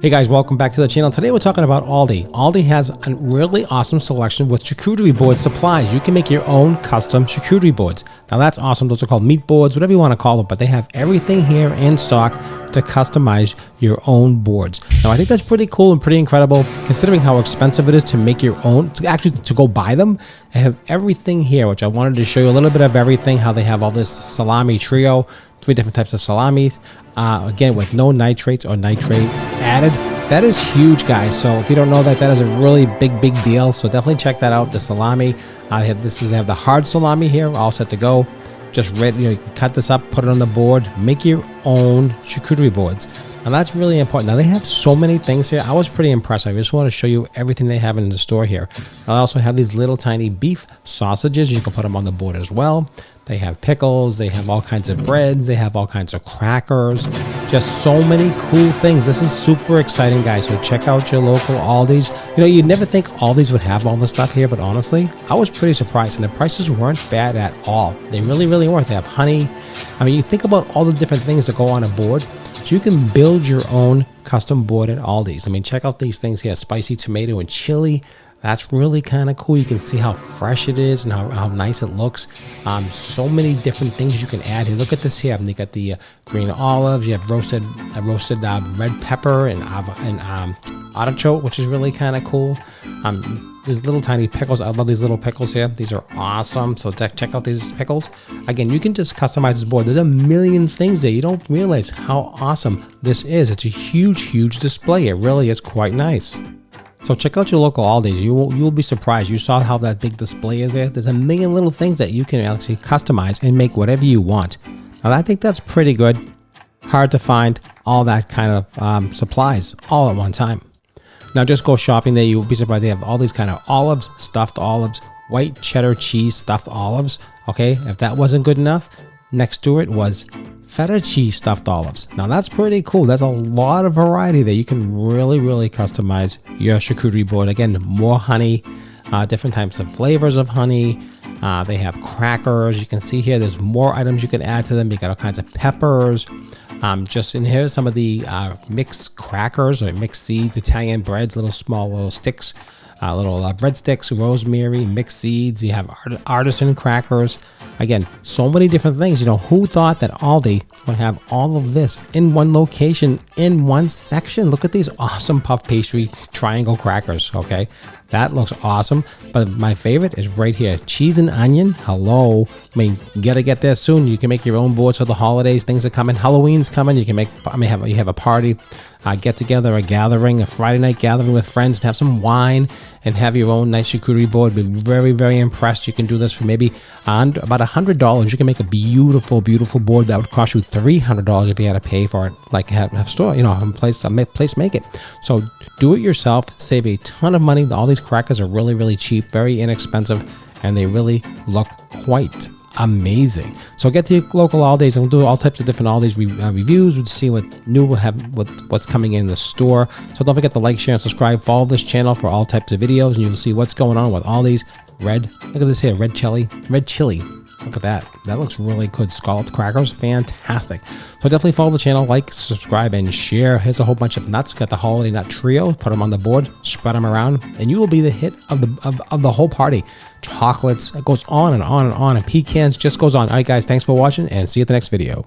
Hey guys, welcome back to the channel. Today we're talking about Aldi. Aldi has a really awesome selection with charcuterie board supplies. You can make your own custom charcuterie boards. Now that's awesome. Those are called meat boards, whatever you want to call them, but they have everything here in stock to customize your own boards. Now I think that's pretty cool and pretty incredible considering how expensive it is to make your own, to go buy them. I have everything here, which I wanted to show you a little bit of everything, how they have all this salami trio, 3 different types of salamis, again with no nitrates or nitrates added. That is huge, guys. So if you don't know that, that is a really big deal. So definitely check that out. The salami, they have the hard salami here, all set to go. Just ready, you can cut this up, put it on the board, make your own charcuterie boards. And that's really important. Now they have so many things here. I was pretty impressed. I just want to show you everything they have in the store here. I also have these little tiny beef sausages. You can put them on the board as well. They have pickles. They have all kinds of breads. They have all kinds of crackers. Just so many cool things. This is super exciting, guys. So check out your local Aldi's. You know, you'd never think Aldi's would have all this stuff here, but honestly, I was pretty surprised. And the prices weren't bad at all. They really weren't. They have honey. I mean, you think about all the different things that go on a board. So you can build your own custom board at Aldi's. I mean, check out these things here, spicy tomato and chili. That's really kind of cool. You can see how fresh it is and how nice it looks. So many different things you can add here. Look at this here. You got the green olives. You have roasted red pepper and artichoke, which is really kind of cool. These little tiny pickles. I love these little pickles here. These are awesome. So check out these pickles. Again, you can just customize this board. There's a million things there. You don't realize how awesome this is. It's a huge display. It really is quite nice. So check out your local Aldi's. You will be surprised. You saw how that big display is there. There's a million little things that you can actually customize and make whatever you want. Now I think that's pretty good. Hard to find all that kind of supplies all at one time. Now just go shopping there. You'll be surprised. They have all these kind of olives, stuffed olives, white cheddar cheese stuffed olives. Okay, if that wasn't good enough, next to it was feta cheese stuffed olives. Now that's pretty cool. That's a lot of variety there. You can really customize your charcuterie board. Again, more honey, different types of flavors of honey. They have crackers. You can see here there's more items you can add to them. You got all kinds of peppers. Just in here, some of the mixed crackers or mixed seeds, Italian breads, little sticks, little breadsticks, rosemary, mixed seeds. You have artisan crackers. Again, so many different things. You know, who thought that Aldi would have all of this in one location, in one section? Look at these awesome puff pastry triangle crackers, okay? That looks awesome. But my favorite is right here, cheese and onion. Hello. I mean, you gotta get there soon. You can make your own boards for the holidays. Things are coming. Halloween's coming. You can make, you have a party, get together, a gathering, a Friday night gathering with friends, and have some wine and have your own nice charcuterie board. Be very impressed. You can do this for maybe about $100. You can make a beautiful board that would cost you $300 if you had to pay for it, like have a store, you know, a place make it. So do it yourself. Save a ton of money. All these crackers are really cheap, very inexpensive, and they really look quite amazing. So get to your local Aldi's and we'll do all types of different Aldi's reviews. We'll see what new we'll have, what's coming in the store. So don't forget to like, share, and subscribe. Follow this channel for all types of videos, and you'll see what's going on with Aldi's. Look at this here, red chili. Look at that. That looks really good. Scalloped crackers, fantastic. So definitely follow the channel, like, subscribe, and share. Here's a whole bunch of nuts. Got the holiday nut trio. Put them on the board, spread them around, and you will be the hit of the whole party. Chocolates, it goes on and on and pecans just goes on. All right, guys, thanks for watching, and see you at the next video.